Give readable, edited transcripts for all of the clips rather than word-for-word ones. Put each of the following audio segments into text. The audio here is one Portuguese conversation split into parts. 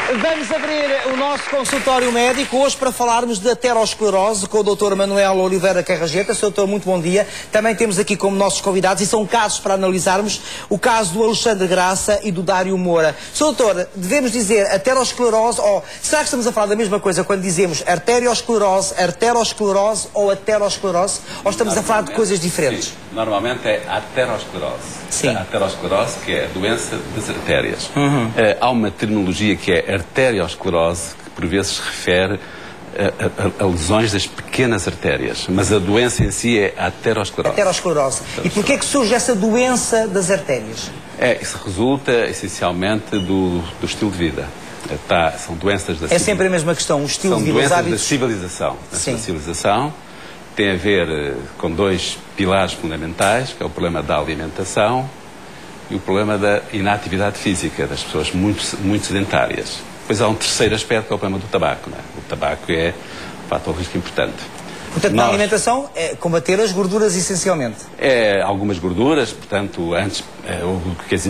Vamos abrir o nosso consultório médico hoje para falarmos de aterosclerose com o Dr. Manuel Oliveira Carrageta. Sr. Doutor, muito bom dia. Também temos aqui como nossos convidados, e são casos para analisarmos, o caso do Alexandre Graça e do Dário Moura. Sr. Doutor, devemos dizer aterosclerose ou... Será que estamos a falar da mesma coisa quando dizemos arteriosclerose, arterosclerose ou aterosclerose? Ou estamos a falar de coisas diferentes? Sim. Normalmente é aterosclerose. Sim. A aterosclerose, que é a doença das artérias. Há uma terminologia que é arteriosclerose, que por vezes se refere a lesões das pequenas artérias, mas a doença em si é a aterosclerose. Aterosclerose. E porquê é que surge essa doença das artérias? Isso resulta essencialmente do estilo de vida. São doenças da sempre a mesma questão, o estilo de vida. São doenças da civilização. Sim. A civilização tem a ver com dois pilares fundamentais, que é o problema da alimentação e o problema da inatividade física, das pessoas muito sedentárias. Depois há um terceiro aspecto, que é o problema do tabaco. Não é? O tabaco é um fator de risco importante. Portanto, na alimentação é combater as gorduras essencialmente. Algumas gorduras, portanto,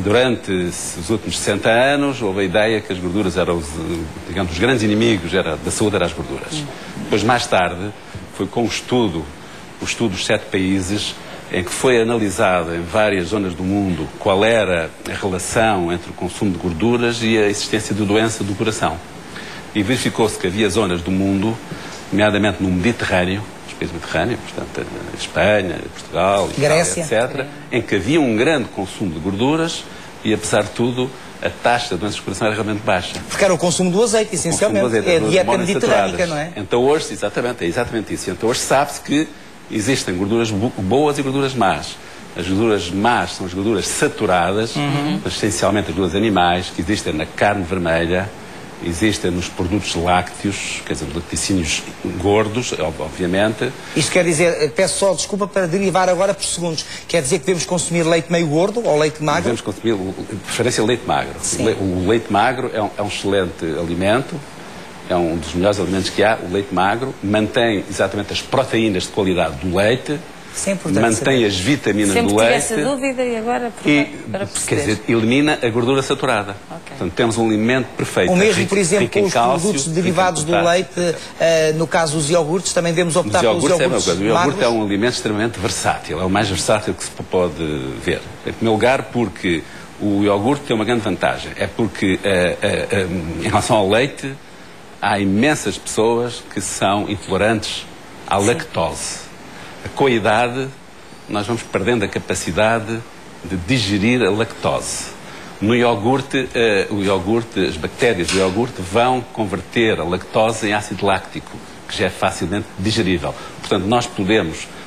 durante os últimos 60 anos houve a ideia que as gorduras eram, digamos, os grandes inimigos da saúde eram as gorduras. Depois, mais tarde, foi com o estudo dos 7 países, em que foi analisado em várias zonas do mundo qual era a relação entre o consumo de gorduras e a existência de doença do coração. E verificou-se que havia zonas do mundo, nomeadamente no Mediterrâneo, os países mediterrâneos, portanto, Espanha, Portugal, Grécia, etc., em que havia um grande consumo de gorduras e, apesar de tudo, a taxa de doenças do coração era realmente baixa. Porque era o consumo do azeite, essencialmente. É a dieta mediterrânica, não é? Então hoje, é exatamente isso. Então hoje sabe-se que existem gorduras boas e gorduras más. As gorduras más são as gorduras saturadas, essencialmente as gorduras animais, que existem na carne vermelha, existem nos produtos lácteos, quer dizer, nos laticínios gordos, obviamente. Isto quer dizer, peço só desculpa para derivar agora por segundos, quer dizer que devemos consumir leite meio gordo ou leite magro? Devemos consumir, de preferência, leite magro. O leite magro é um excelente alimento, é um dos melhores alimentos que há. O leite magro mantém exatamente as proteínas de qualidade do leite, mantém as vitaminas do leite. Sempre tive essa dúvida e agora para perceber. Quer dizer, elimina a gordura saturada. Portanto, temos um alimento perfeito. O mesmo, por exemplo, com os produtos derivados do leite, no caso os iogurtes, também devemos optar pelos iogurtes magros. O iogurte é um alimento extremamente versátil, é o mais versátil que se pode ver. Em primeiro lugar, porque o iogurte tem uma grande vantagem, é porque em relação ao leite, há imensas pessoas que são intolerantes à lactose. Com a idade, nós vamos perdendo a capacidade de digerir a lactose. No iogurte, as bactérias do iogurte vão converter a lactose em ácido láctico, que já é facilmente digerível. Portanto, nós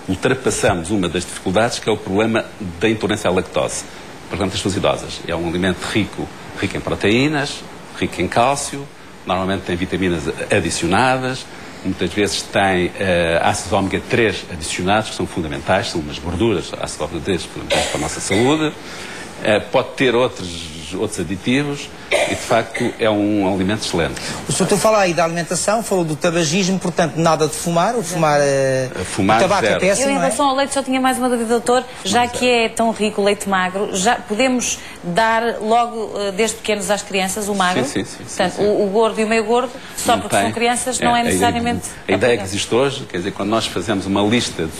ultrapassamos uma das dificuldades, que é o problema da intolerância à lactose. Portanto, as pessoas idosas. É um alimento rico em proteínas, rico em cálcio, normalmente tem vitaminas adicionadas, muitas vezes tem ácidos ômega 3 adicionados, que são fundamentais, são umas gorduras, ácidos ômega 3 fundamentais para a nossa saúde. Pode ter outros aditivos e, de facto, é um alimento excelente. O senhor fala aí da alimentação, falou do tabagismo, portanto, nada de fumar. O fumar o tabaco é péssimo. Eu, em relação ao leite, só tinha mais uma dúvida, doutor. Já que é tão rico o leite magro, já podemos dar logo, desde pequenos às crianças, o magro? Sim. Portanto, o gordo e o meio gordo, só porque são crianças, não é necessariamente... A ideia que existe hoje, quer dizer, quando nós fazemos uma lista de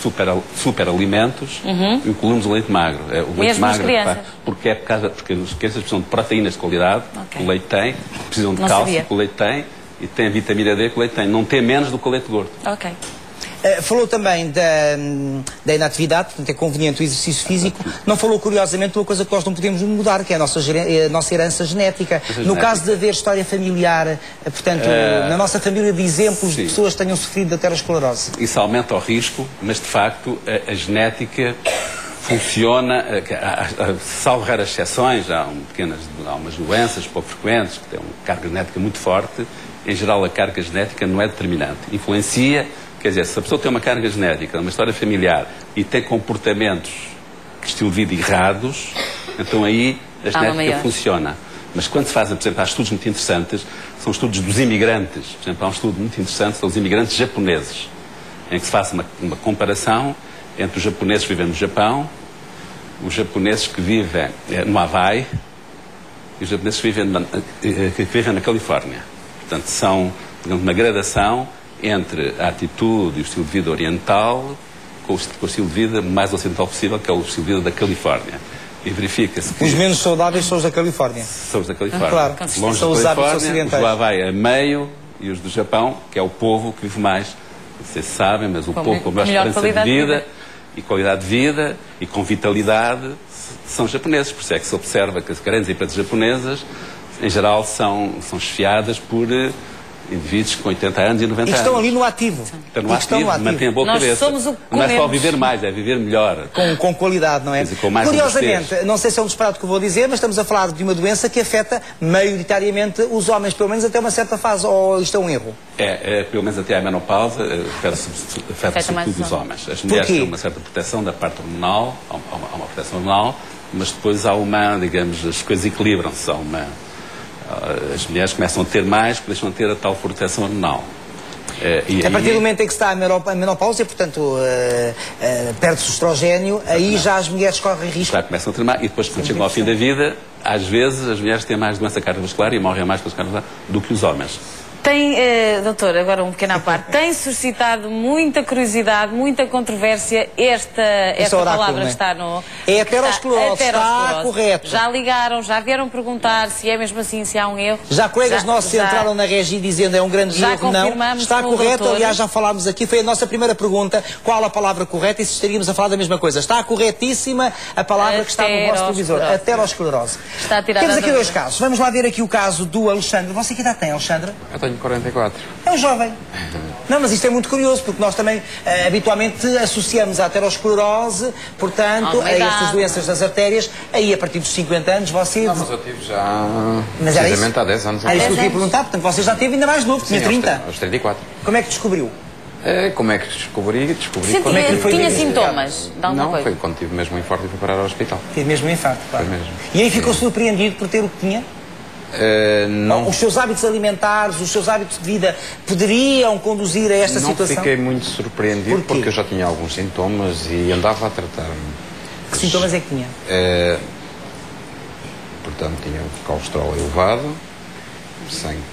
superalimentos, incluímos o leite magro. O leite magro, porque as crianças precisam de proteínas de qualidade, que o leite tem, precisam de cálcio, que o leite tem, e tem a vitamina D que o leite tem. Não tem menos do que o leite gordo. Falou também da inatividade, portanto é conveniente o exercício físico. Não falou, curiosamente, de uma coisa que nós não podemos mudar, que é a nossa herança genética. No caso de haver história familiar, portanto, na nossa família, de exemplos de pessoas que tenham sofrido de aterosclerose. Isso aumenta o risco, mas de facto a genética funciona, salvo raras exceções, há umas doenças pouco frequentes que têm uma carga genética muito forte. Em geral, a carga genética não é determinante. Influencia, quer dizer, se a pessoa tem uma carga genética, uma história familiar e tem comportamentos de estilo de vida errados, então aí a genética funciona. Mas quando se fazem, por exemplo, há estudos muito interessantes, são estudos dos imigrantes. Por exemplo, há um estudo muito interessante, são os imigrantes japoneses, em que se faz uma comparação entre os japoneses que vivem no Japão, os japoneses que vivem no Havaí e os japoneses que vivem na Califórnia. Portanto, são, digamos, uma gradação entre a atitude e o estilo de vida oriental com o estilo de vida mais ocidental possível, que é o estilo de vida da Califórnia. E verifica-se que... Os menos saudáveis são os da Califórnia. São os da Califórnia. Claro. Longe são da os hábitos Califórnia, os ocidentais. lá vai a meio, e os do Japão, que é o povo que vive mais. Não sei se sabem, mas o povo com melhor esperança de vida e qualidade de vida e com vitalidade são japoneses. Por isso é que se observa que as grandes empresas japonesas, em geral, são chefiadas por indivíduos com 80 anos e 90 anos. E estão ali no ativo. Estão no ativo, mantêm a boa cabeça. Não é só viver mais, é viver melhor. Com qualidade, não é? Dizer, com mais curiosamente, não sei se é um disparate que eu vou dizer, mas estamos a falar de uma doença que afeta maioritariamente os homens, pelo menos até uma certa fase, ou isto é um erro? Pelo menos até à menopausa, afeta sobretudo os homens. As mulheres têm uma certa proteção da parte hormonal, há uma proteção hormonal, mas depois há uma, digamos, as coisas equilibram-se, as mulheres começam a ter mais, porque deixam de ter a tal proteção hormonal. A partir do momento em que se está a menopausa, portanto, perde-se o estrogénio, aí já as mulheres correm risco. Já começam a ter mais, e depois, quando chegam ao fim da vida, às vezes as mulheres têm mais doença cardiovascular e morrem mais com doença cardiovascular do que os homens. Tem, doutor, agora um pequeno à parte, tem suscitado muita curiosidade, muita controvérsia esta oráculo, palavra que está no... É aterosclerose, está correto. Já ligaram, já vieram perguntar se é mesmo assim, se há um erro. Já colegas nossos entraram na regi dizendo é um grande erro, não. Está correto, aliás, já falámos aqui, foi a nossa primeira pergunta, qual a palavra correta, e se estaríamos a falar da mesma coisa. Está corretíssima a palavra que está no vosso televisor, aterosclerose. Temos aqui dois casos, vamos lá ver aqui o caso do Alexandre. Você que idade tem, Alexandre? Eu tenho 44. É um jovem. Não, mas isto é muito curioso, porque nós também habitualmente associamos a aterosclerose, portanto, a estas doenças das artérias, aí a partir dos 50 anos você... Não, mas eu tive já, precisamente há 10 anos. Era isso que eu queria perguntar, portanto você já teve ainda mais novo, tinha 30. Aos 34. Como é que descobriu? Como é que descobri? Como é que foi tinha sintomas de alguma coisa? Não, foi quando tive mesmo um infarto e fui parar ao hospital. Teve mesmo um infarto, claro. Foi mesmo. E aí ficou surpreendido por ter o que tinha? Não. Os seus hábitos alimentares, os seus hábitos de vida poderiam conduzir a esta situação? Não fiquei muito surpreendido porque eu já tinha alguns sintomas e andava a tratar-me. Que sintomas é que tinha? Portanto, tinha colesterol elevado,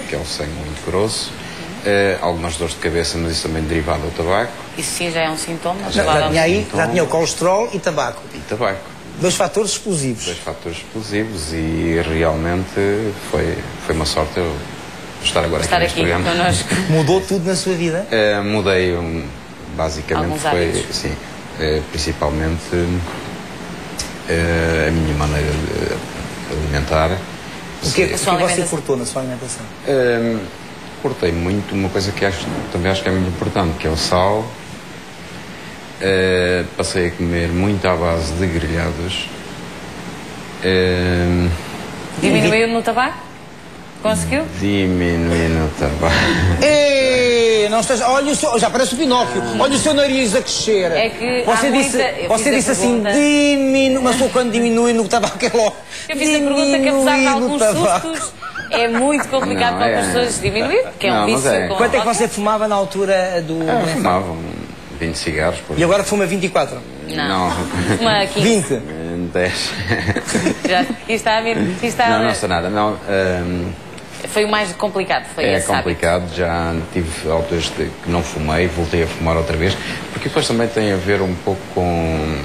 que é o sangue muito grosso, algumas dores de cabeça, mas isso também derivado do tabaco. Isso sim já é um sintoma? Já tinha o colesterol e tabaco. E tabaco. Dois fatores explosivos. Dois fatores explosivos e realmente foi uma sorte eu estar agora aqui programa. Connosco. Mudou tudo na sua vida? Mudei, basicamente foi, sim, principalmente a minha maneira de alimentar. O que é que você cortou na sua alimentação? Cortei muito uma coisa que também acho que é muito importante, que é o sal. Passei a comer muito à base de grelhados. Diminuiu no tabaco? Conseguiu? Diminuir no tabaco. Não estás, olha o seu, já parece o Pinóquio. Olha o seu nariz a crescer. É que você disse assim, diminui, mas quando diminui no tabaco é logo. Eu fiz a pergunta que, apesar de alguns sustos, é muito complicado para as pessoas diminuir, porque é um vício. Quanto é que você fumava na altura do... Fumava 20 cigarros por... E agora fuma 24? Não. Fuma 15. 20? 10. Não está nada. Não, foi o mais complicado, foi esse complicado, hábito. Já tive alturas que não fumei, voltei a fumar outra vez, porque depois também tem a ver um pouco com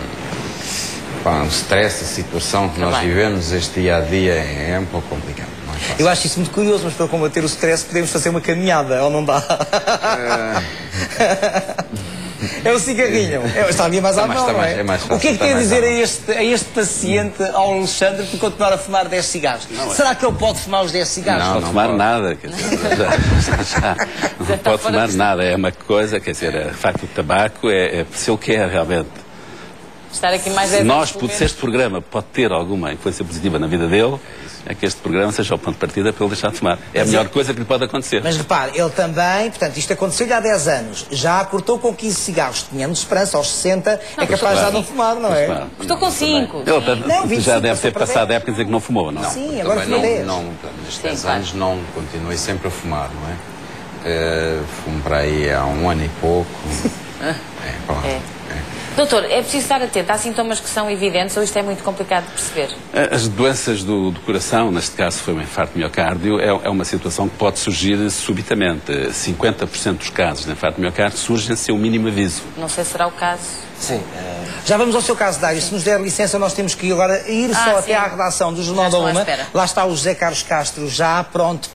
o stress, a situação que nós vivemos, este dia-a-dia é um pouco complicado. Eu acho isso muito curioso, mas para combater o stress podemos fazer uma caminhada, ou não dá? É o cigarrinho. Está ali mais à mão, não é? O que é que tem a dizer a este paciente, ao Alexandre, por continuar a fumar 10 cigarros? Será que ele pode fumar os 10 cigarros? Não fumar nada. Quer dizer, não pode fumar nada. É uma coisa, quer dizer, de facto o tabaco é se ele quer realmente. Estar aqui mais se este programa pode ter alguma influência positiva na vida dele, é que este programa seja o ponto de partida para ele deixar de fumar. É a melhor coisa que lhe pode acontecer. Mas repare, ele também, portanto, isto aconteceu-lhe há 10 anos, já cortou com 15 cigarros, tínhamos esperança, aos 60 é capaz de já não fumar, não é? Cortou com 5. Ele já deve ter passado a época de dizer que não fumou, não? Sim, agora fumou 10. Nestes 10 anos não continuei sempre a fumar, não é? Fumo para aí há um ano e pouco. Doutor, é preciso estar atento. Há sintomas que são evidentes ou isto é muito complicado de perceber? As doenças do coração, neste caso foi um infarto de miocárdio, é uma situação que pode surgir subitamente. 50% dos casos de infarto de miocárdio surgem sem o mínimo aviso. Não sei se será o caso. Sim. Já vamos ao seu caso, Dário. Se nos der licença, nós temos que agora ir só até à redação do Jornal da Uma. Lá está o José Carlos Castro já pronto